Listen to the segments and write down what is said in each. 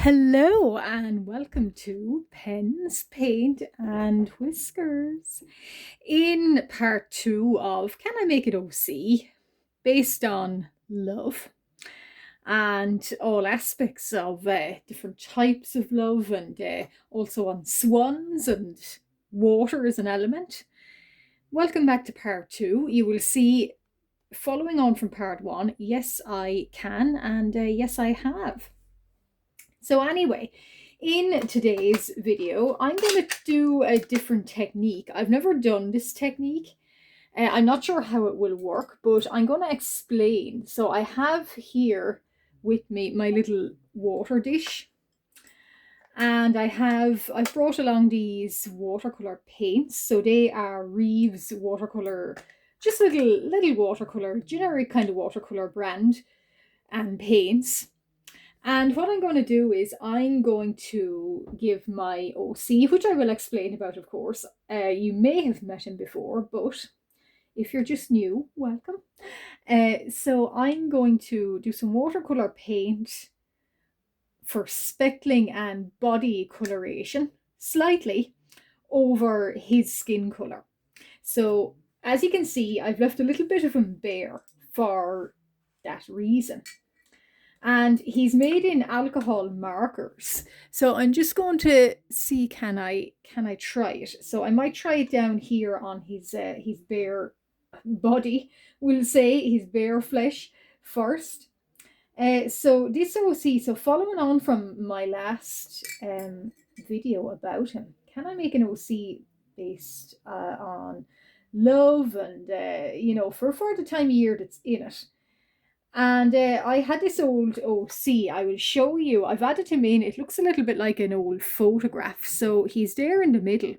Hello and welcome to Pens, Paint and Whiskers. In part two of Can I Make It OC? Based on love and all aspects of different types of love and also on swans and water as an element. Welcome back to part two. You will see, following on from part one, yes, I can and yes, I have. So anyway, in today's video, I'm going to do a different technique. I've never done this technique. I'm not sure how it will work, but I'm going to explain. So I have here with me my little water dish. And I've brought along these watercolor paints. So they are Reeves watercolor, just little watercolor, generic kind of watercolor brand and paints. And what I'm going to do is I'm going to give my OC, which I will explain about, of course. You may have met him before, but if you're just new, welcome. So I'm going to do some watercolor paint for speckling and body coloration, slightly over his skin color. So as you can see, I've left a little bit of him bare for that reason. And he's made in alcohol markers. So I'm just going to see can I try it. So I might try it down here on his bare body. We'll say his bare flesh first. So this OC, so following on from my last video about him, can I make an OC based on love and for the time of year that's in it? And I had this old OC. I will show you. I've added him in. It looks a little bit like an old photograph. So he's there in the middle.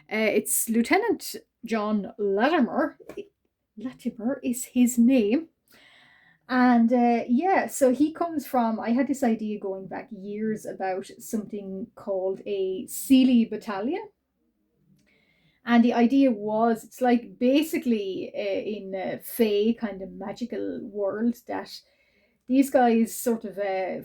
It's Lieutenant John Latimer. Latimer is his name. And yeah, so he comes from, I had this idea going back years about something called a Sealy Battalion. And the idea was, it's like basically in a Fae kind of magical world that these guys sort of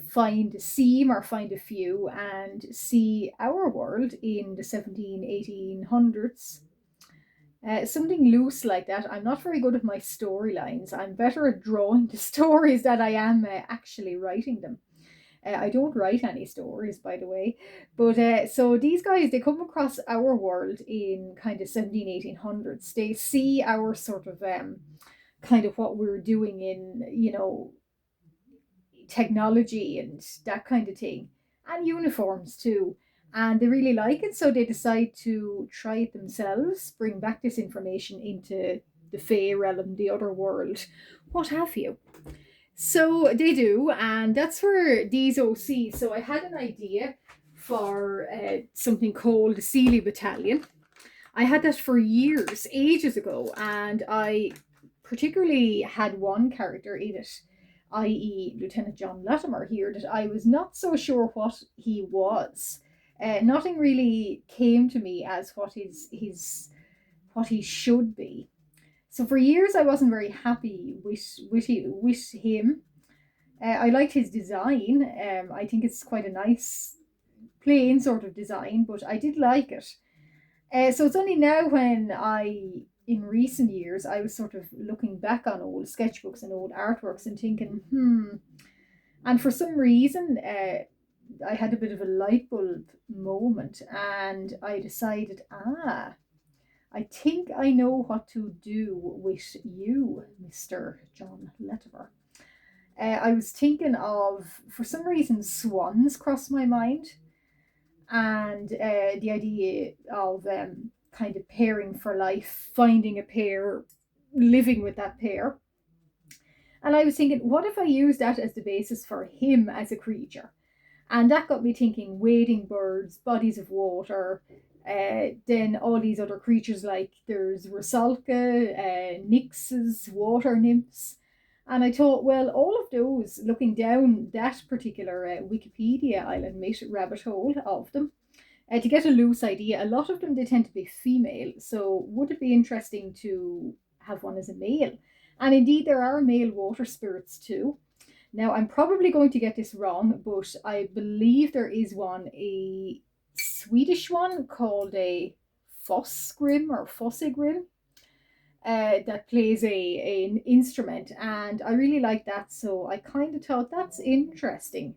find a seam or find a few and see our world in the 1800s. Something loose like that. I'm not very good at my storylines. I'm better at drawing the stories than I am actually writing them. I don't write any stories, by the way. But so these guys, they come across our world in kind of 1800s. They see our sort of kind of what we're doing in, technology and that kind of thing, and uniforms too. And they really like it, so they decide to try it themselves, bring back this information into the Fae realm, the other world, what have you. So they do, and that's where these OCs. So I had an idea for something called the Sealy Battalion. I had that for years, ages ago, and I particularly had one character in it, i.e., Lieutenant John Latimer here, that I was not so sure what he was. Nothing really came to me as what what he should be. So for years, I wasn't very happy with him. I liked his design. I think it's quite a nice, plain sort of design, but I did like it. So it's only now when in recent years, I was sort of looking back on old sketchbooks and old artworks and thinking, And for some reason, I had a bit of a light bulb moment and I decided, I think I know what to do with you, Mr. John Latimer. I was thinking of, for some reason, swans crossed my mind, and the idea of kind of pairing for life, finding a pair, living with that pair. And I was thinking, what if I use that as the basis for him as a creature? And that got me thinking wading birds, bodies of water, then all these other creatures like there's Rusalka, nixes, water nymphs. And I thought, well, all of those, looking down that particular Wikipedia, I'll admit, rabbit hole of them, to get a loose idea, a lot of them, they tend to be female. So would it be interesting to have one as a male? And indeed, there are male water spirits too. Now, I'm probably going to get this wrong, but I believe there is one, a Swedish one called a Fosgrim or Fossigrim, that plays an instrument, and I really like that. So I kind of thought that's interesting.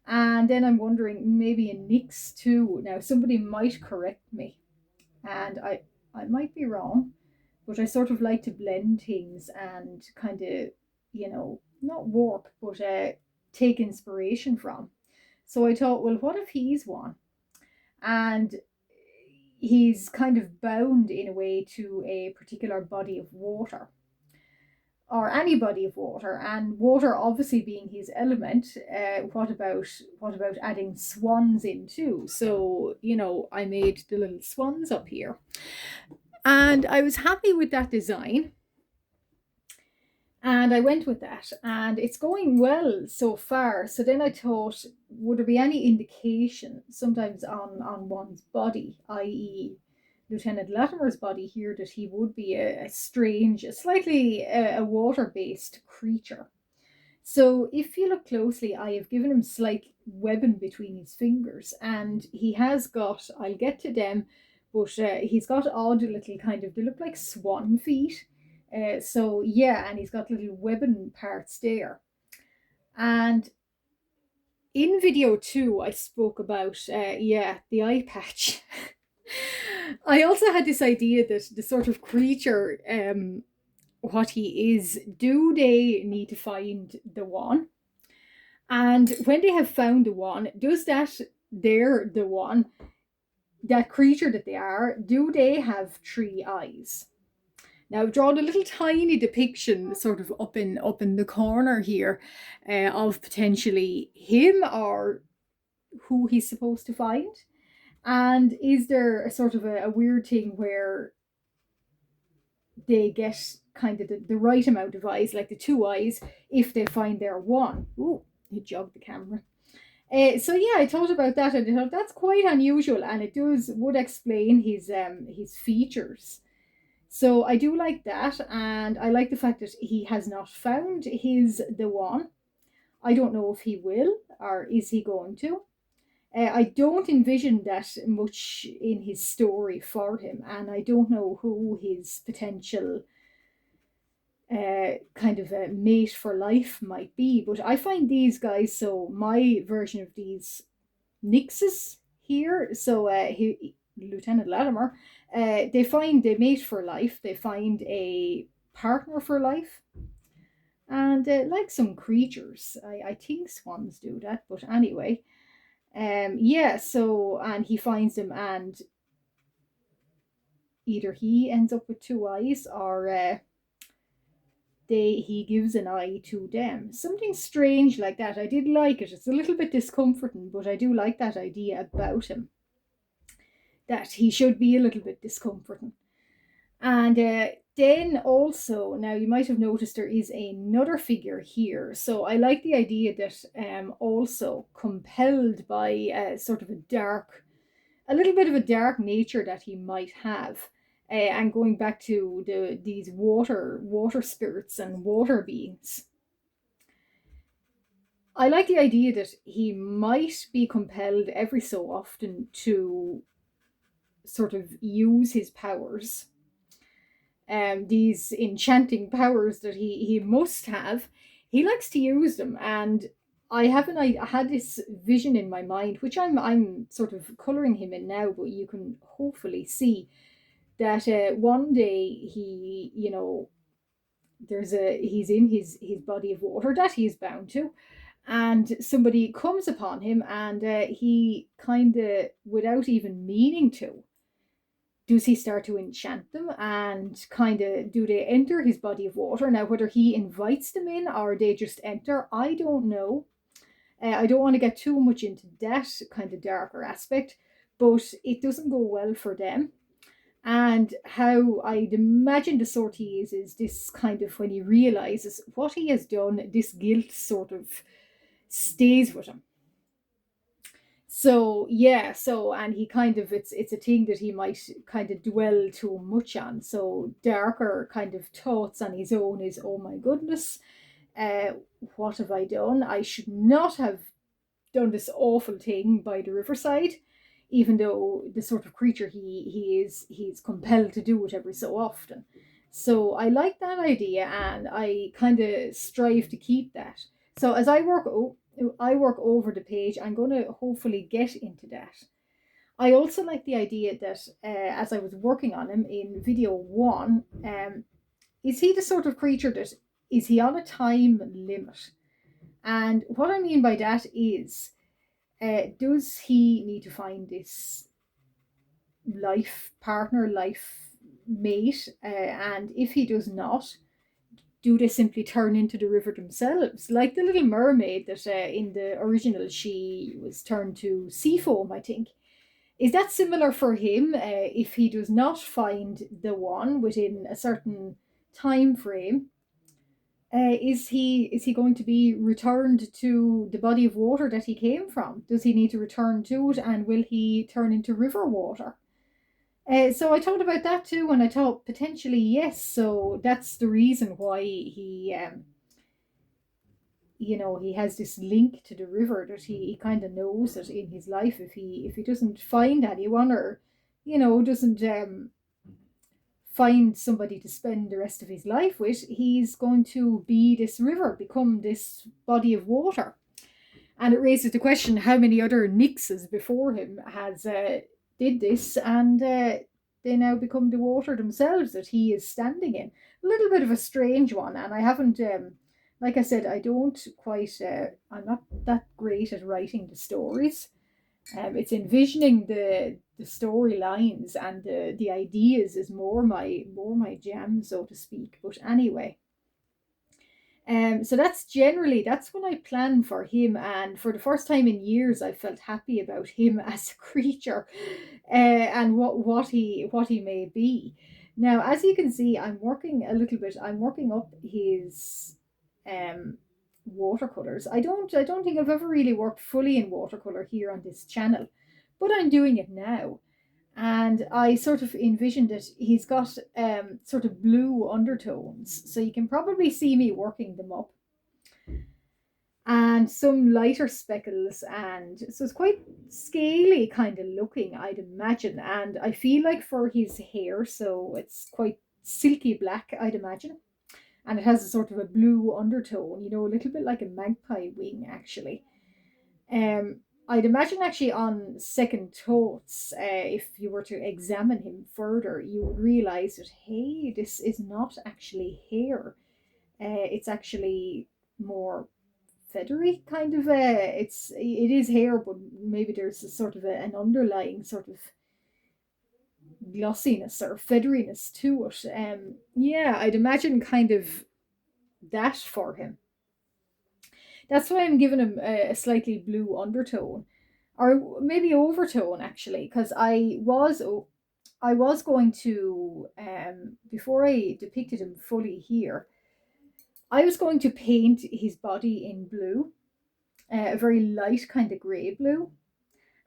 And then I'm wondering maybe a Nix too. Now somebody might correct me, and I might be wrong, but I sort of like to blend things and kind of, not warp, but take inspiration from. So I thought, well, what if he's one? And he's kind of bound in a way to a particular body of water, or any body of water, and water obviously being his element. What about adding swans in too? So I made the little swans up here, and I was happy with that design, and I went with that, and it's going well so far. So then I thought, would there be any indication sometimes on one's body, i.e. Lieutenant Latimer's body here, that he would be a strange, slightly a water-based creature. So if you look closely, I have given him slight webbing between his fingers, and he has got, I'll get to them, but he's got odd little kind of, they look like swan feet. So yeah, and he's got little webbing parts there. And in video 2, I spoke about, the eye patch. I also had this idea that the sort of creature, what he is, do they need to find the one? And when they have found the one, does that, they're the one, that creature that they are, do they have 3 eyes? Now I've drawn a little tiny depiction sort of up in the corner here, of potentially him or who he's supposed to find. And is there a sort of a weird thing where they get kind of the right amount of eyes, like the 2 eyes, if they find their one? Ooh, he jogged the camera. So yeah, I thought about that, and I thought that's quite unusual, and it would explain his features. So I do like that, and I like the fact that he has not found his the one. I don't know if he will, or is he going to. I don't envision that much in his story for him, and I don't know who his potential kind of a mate for life might be. But I find these guys, so my version of these Nixes here, so Lieutenant Latimer, they find a mate for life, they find a partner for life, and like some creatures, I think swans do that, but anyway. Yeah, so, and he finds them, and either he ends up with 2 eyes, or he gives an eye to them. Something strange like that. I did like it. It's a little bit discomforting, but I do like that idea about him, that he should be a little bit discomforting. And then also, now you might have noticed there is another figure here. So I like the idea that also compelled by sort of a little bit of a dark nature that he might have. And going back to these water spirits and water beings, I like the idea that he might be compelled every so often to sort of use his powers, these enchanting powers that he must have. He likes to use them, and I had this vision in my mind, which I'm sort of coloring him in now, but you can hopefully see that one day he's in his body of water that he's bound to, and somebody comes upon him, and he kind of, without even meaning to, does he start to enchant them, and kind of, do they enter his body of water? Now, whether he invites them in or they just enter, I don't know. I don't want to get too much into that kind of darker aspect, but it doesn't go well for them. And how I'd imagine the sort he is this kind of, when he realizes what he has done, this guilt sort of stays with him. So yeah, so, and he kind of, it's a thing that he might kind of dwell too much on. So darker kind of thoughts on his own is, oh my goodness, what have I done? I should not have done this awful thing by the riverside, even though the sort of creature he is, he's compelled to do it every so often. So I like that idea, and I kind of strive to keep that. So as I work over the page, I'm going to hopefully get into that. I also like the idea that as I was working on him in video one, is he the sort of creature that is he on a time limit? And what I mean by that is, does he need to find this life partner, life mate? And if he does not, do they simply turn into the river themselves? Like the Little Mermaid, that in the original she was turned to sea foam, I think. Is that similar for him? If he does not find the one within a certain time frame, is he going to be returned to the body of water that he came from? Does he need to return to it, and will he turn into river water? So I thought about that too, and I thought potentially yes. So that's the reason why he has this link to the river, that he kind of knows that in his life, if he doesn't find anyone, or doesn't find somebody to spend the rest of his life with, he's going to be this river, become this body of water. And it raises the question, how many other Nixes before him has did this, and they now become the water themselves that he is standing in. A little bit of a strange one, and I haven't, like I said, I don't quite, I'm not that great at writing the stories. It's envisioning the storylines, and the ideas is more my jam, so to speak. But anyway, so that's when I plan for him, and for the first time in years, I felt happy about him as a creature, and what he may be. Now, as you can see, I'm working a little bit. I'm working up his um watercolors. I don't think I've ever really worked fully in watercolor here on this channel, but I'm doing it now. And I sort of envisioned that he's got sort of blue undertones, so you can probably see me working them up, and some lighter speckles, and so it's quite scaly kind of looking, I'd imagine. And I feel like for his hair, so it's quite silky black, I'd imagine, and it has a sort of a blue undertone, a little bit like a magpie wing, actually. Um, I'd imagine actually on second thoughts, if you were to examine him further, you would realize that, hey, this is not actually hair. It's actually more feathery kind of. It is hair, but maybe there's a sort of an underlying sort of glossiness or featheriness to it. Yeah, I'd imagine kind of that for him. That's why I'm giving him a slightly blue undertone, or maybe overtone, actually, because I was going to, before I depicted him fully here, I was going to paint his body in blue, a very light kind of grey blue,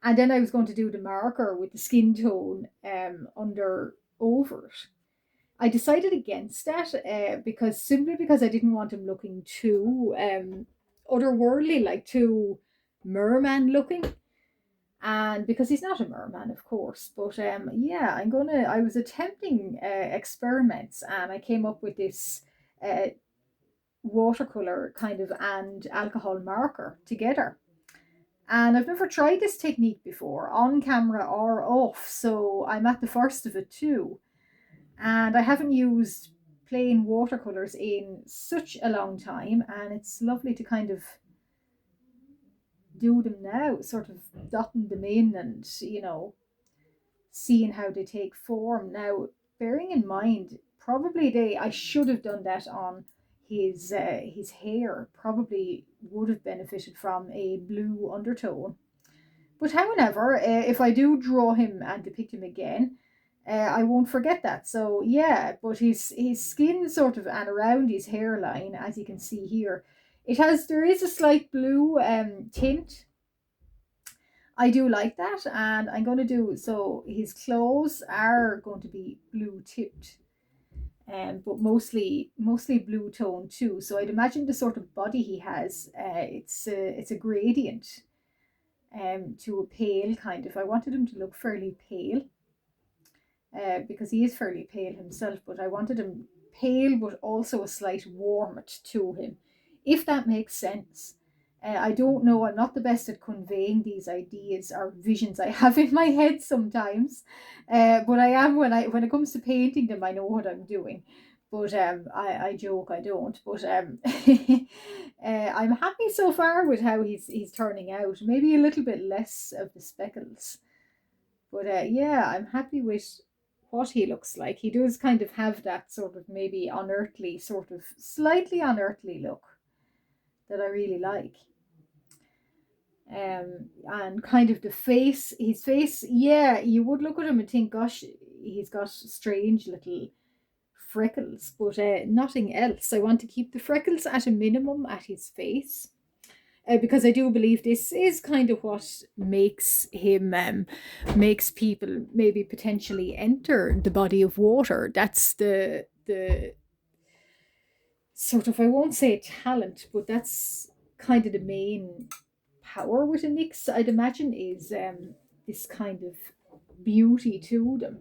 and then I was going to do the marker with the skin tone under over it. I decided against that, because I didn't want him looking too otherworldly, like too merman looking, and because he's not a merman, of course. But yeah, I was attempting experiments, and I came up with this uh, watercolor kind of and alcohol marker together. And I've never tried this technique before, on camera or off, so I'm at the first of it too. And I haven't used plain watercolors in such a long time, and it's lovely to kind of do them now, sort of dotting them in, and seeing how they take form. Now, bearing in mind, probably I should have done that on his hair. Probably would have benefited from a blue undertone. But however, if I do draw him and depict him again, I won't forget that. So yeah, but his skin sort of, and around his hairline, as you can see here, there is a slight blue tint. I do like that, and I'm going to do, so his clothes are going to be blue tipped. but mostly blue tone too. So I'd imagine the sort of body he has, it's a gradient to a pale kind of. I wanted him to look fairly pale, because he is fairly pale himself, but I wanted him pale but also a slight warmth to him, if that makes sense. I don't know, I'm not the best at conveying these ideas or visions I have in my head sometimes, but I am when it comes to painting them, I know what I'm doing. But I joke, I don't. But I'm happy so far with how he's turning out. Maybe a little bit less of the speckles, but yeah, I'm happy with what he looks like. He does kind of have that sort of maybe unearthly, sort of slightly unearthly look that I really like. And kind of the face, his face, yeah, you would look at him and think, gosh, he's got strange little freckles, but nothing else. I want to keep the freckles at a minimum at his face. Because I do believe this is kind of what makes him makes people maybe potentially enter the body of water. That's the sort of, I won't say talent, but that's kind of the main power with a nix, I'd imagine, is this kind of beauty to them.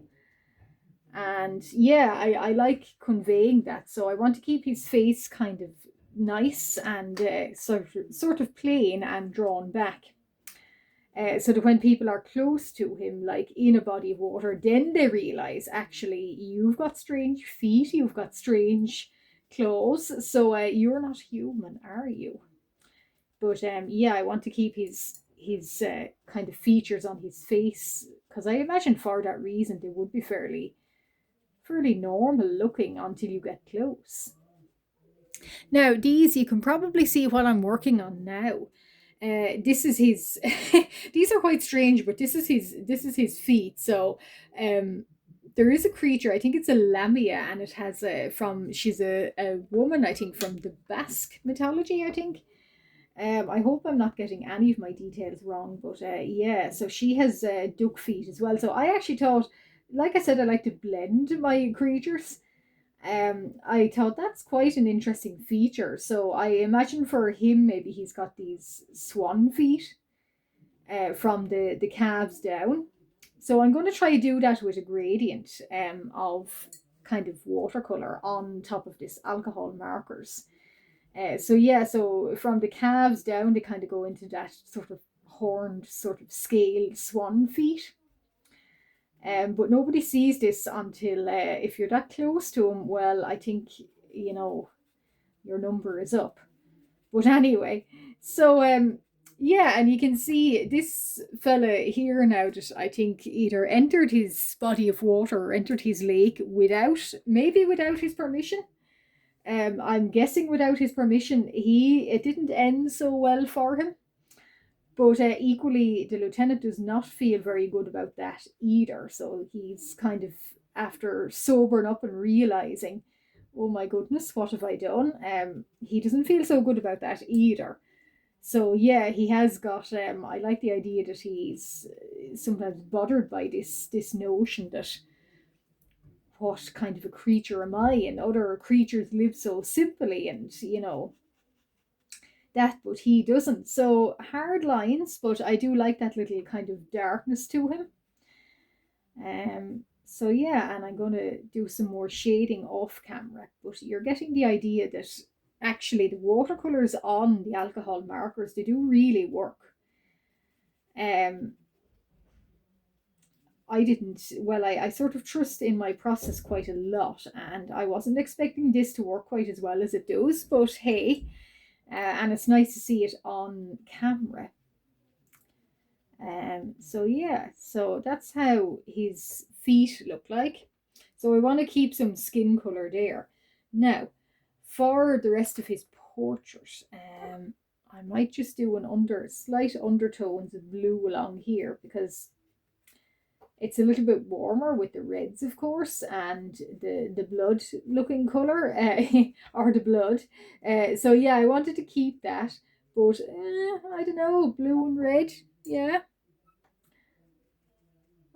And yeah, I like conveying that. So I want to keep his face kind of nice and sort of plain and drawn back. So that when people are close to him, like in a body of water, then they realize actually you've got strange feet, you've got strange claws, so you're not human, are you? But yeah, I want to keep his kind of features on his face, because I imagine for that reason they would be fairly normal looking until you get close. Now, these you can probably see what I'm working on now. This is his. These are quite strange, but this is his feet. So, um, there is a creature. I think it's a lamia, and it has a from. She's a woman. I think from the Basque mythology. I think. I hope I'm not getting any of my details wrong, but yeah. So she has duck feet as well. So I actually thought, like I said, I like to blend my creatures. I thought that's quite an interesting feature. So I imagine for him, maybe he's got these swan feet from the calves down. So I'm going to try to do that with a gradient of kind of watercolor on top of this alcohol markers. So yeah, so from the calves down, they kind of go into that sort of horned, sort of scaled swan feet. But nobody sees this until if you're that close to him. Well, I think you know your number is up. But anyway, so yeah, and you can see this fella here now that I think either entered his body of water or entered his lake maybe without his permission. I'm guessing without his permission. It didn't end so well for him. But equally, the lieutenant does not feel very good about that either. So he's kind of, after sobering up and realizing, oh my goodness, what have I done? He doesn't feel so good about that either. So yeah, he has got. I like the idea that he's sometimes bothered by this notion that what kind of a creature am I? And other creatures live so simply, and that, but he doesn't. So hard lines, but I do like that little kind of darkness to him. So yeah, and I'm going to do some more shading off camera, but you're getting the idea that actually the watercolors on the alcohol markers, they do really work. Um, I didn't, well, I sort of trust in my process quite a lot, and I wasn't expecting this to work quite as well as it does, but hey, and it's nice to see it on camera. So yeah, so that's how his feet look like. So I want to keep some skin color there. Now, for the rest of his portrait, I might just do slight undertones of blue along here, because it's a little bit warmer with the reds, of course, and the blood looking color, or the blood. So yeah, I wanted to keep that, but I don't know, blue and red. Yeah,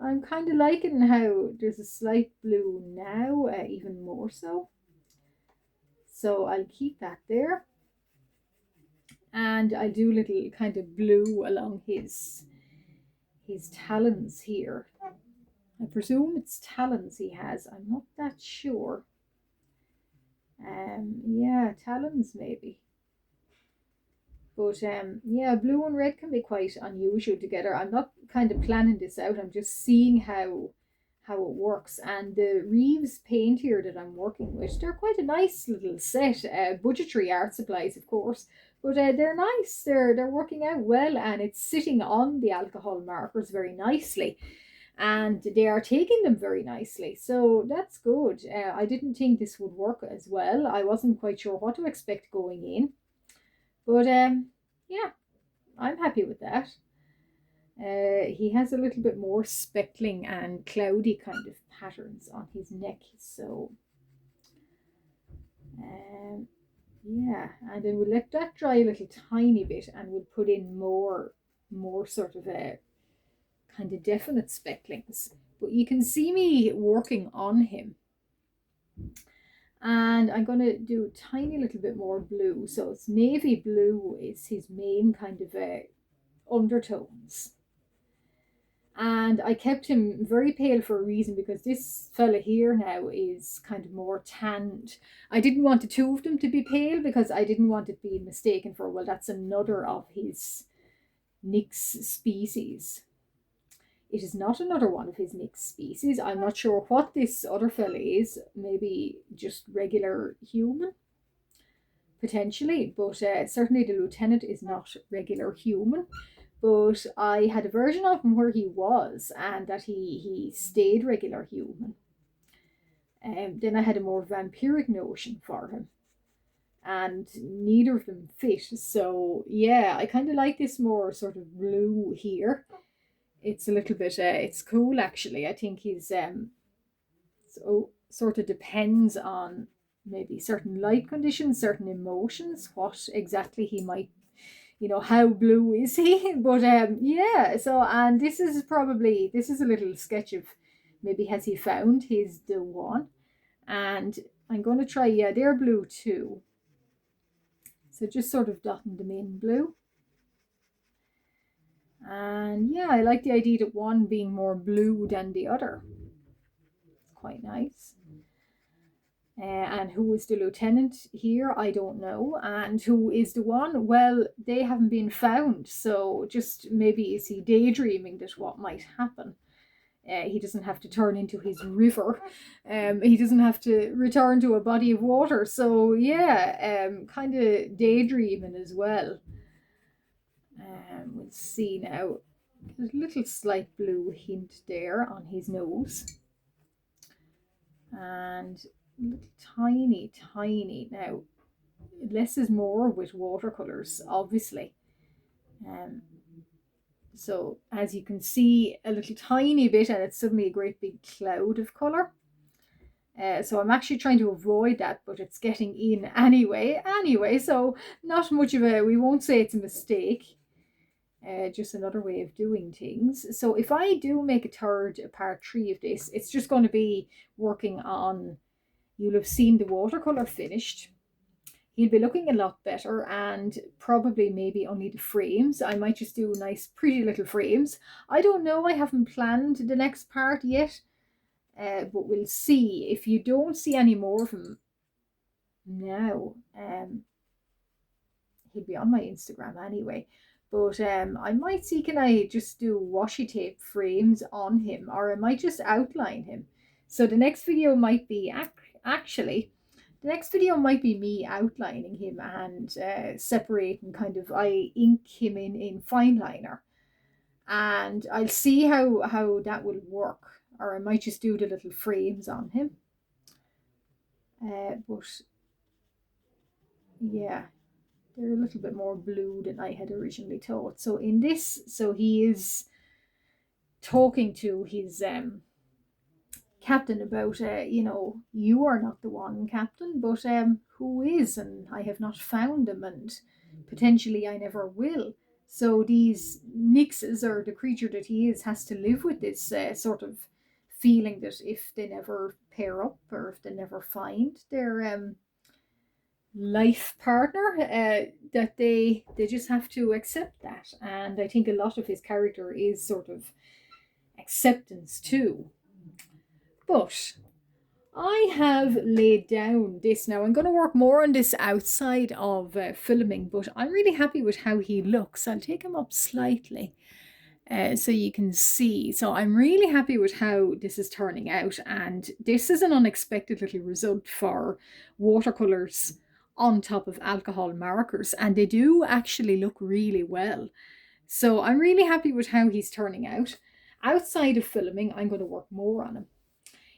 I'm kind of liking how there's a slight blue now, even more so. So I'll keep that there. And I'll do a little kind of blue along his talons here. I presume it's talons he has. I'm not that sure. Yeah, talons maybe. But yeah, blue and red can be quite unusual together. I'm not kind of planning this out. I'm just seeing how it works. And the Reeves paint here that I'm working with, they're quite a nice little set. Budgetary art supplies, of course, but they're nice. They're working out well, and it's sitting on the alcohol markers very nicely, and they are taking them very nicely. So that's good. I didn't think this would work as well. I wasn't quite sure what to expect going in, but yeah, I'm happy with that. He has a little bit more speckling and cloudy kind of patterns on his neck. So um, yeah, and then we'll let that dry a little tiny bit, and we'll put in more sort of a kind of definite specklings. But you can see me working on him. And I'm going to do a tiny little bit more blue. So it's navy blue is his main kind of undertones. And I kept him very pale for a reason, because this fella here now is kind of more tanned. I didn't want the two of them to be pale because I didn't want it being mistaken for, well, that's another of his Nix species. It is not another one of his Nix species. I'm not sure what this other fella is. Maybe just regular human, potentially. But certainly the lieutenant is not regular human. But I had a version of him where he was, and that he stayed regular human. Then I had a more vampiric notion for him, and neither of them fit. So yeah, I kind of like this more sort of blue here. It's a little bit it's cool actually. I think he's so sort of depends on maybe certain light conditions, certain emotions, what exactly he might, how blue is he. But yeah, so, and this is a little sketch of maybe has he found his the one. And I'm going to try, yeah, they're blue too, so just sort of dotting them in blue. And yeah, I like the idea that one being more blue than the other. It's quite nice. And who is the lieutenant here? I don't know. And who is the one? Well, they haven't been found. So just maybe is he daydreaming that what might happen? He doesn't have to turn into his river. He doesn't have to return to a body of water. So yeah, kind of daydreaming as well. We'll see now. There's a little slight blue hint there on his nose. And little tiny. Now, less is more with watercolors, obviously. So as you can see, a little tiny bit, and it's suddenly a great big cloud of color. So I'm actually trying to avoid that, but it's getting in anyway. So not much of we won't say it's a mistake. Just another way of doing things. So if I do make a third part 3 of this, it's just going to be working on, you'll have seen the watercolor finished. He'll be looking a lot better, and probably maybe only the frames. I might just do nice pretty little frames. I don't know, I haven't planned the next part yet, but we'll see. If you don't see any more of him now, he'll be on my Instagram anyway. But I might see, can I just do washi tape frames on him, or I might just outline him. So the next video might be me outlining him and separating, kind of, I ink him in fine liner, and I'll see how that will work. Or I might just do the little frames on him. But yeah, they're a little bit more blue than I had originally thought. So in this, so he is talking to his captain about, you are not the one, captain, but who is? And I have not found him, and potentially I never will. So these Nix's, or the creature that he is, has to live with this sort of feeling that if they never pair up, or if they never find their life partner, that they just have to accept that. And I think a lot of his character is sort of acceptance too. But I have laid down this now. I'm going to work more on this outside of filming, but I'm really happy with how he looks. I'll take him up slightly so you can see. So I'm really happy with how this is turning out, and this is an unexpected little result for watercolors on top of alcohol markers, and they do actually look really well. So I'm really happy with how he's turning out. Outside of filming, I'm going to work more on him.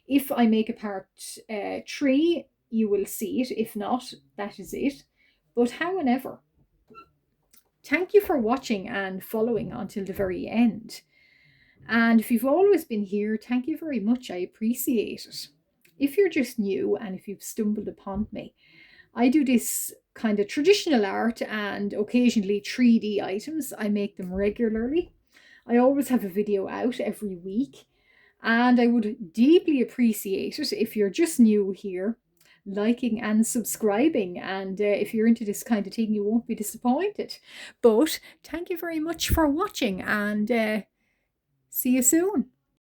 If I make a part 3, you will see it. If not, that is it. But however, thank you for watching and following until the very end. And if you've always been here, thank you very much. I appreciate it. If you're just new and if you've stumbled upon me, I do this kind of traditional art and occasionally 3D items. I make them regularly. I always have a video out every week. And I would deeply appreciate it if you're just new here, liking and subscribing. And if you're into this kind of thing, you won't be disappointed. But thank you very much for watching, and see you soon.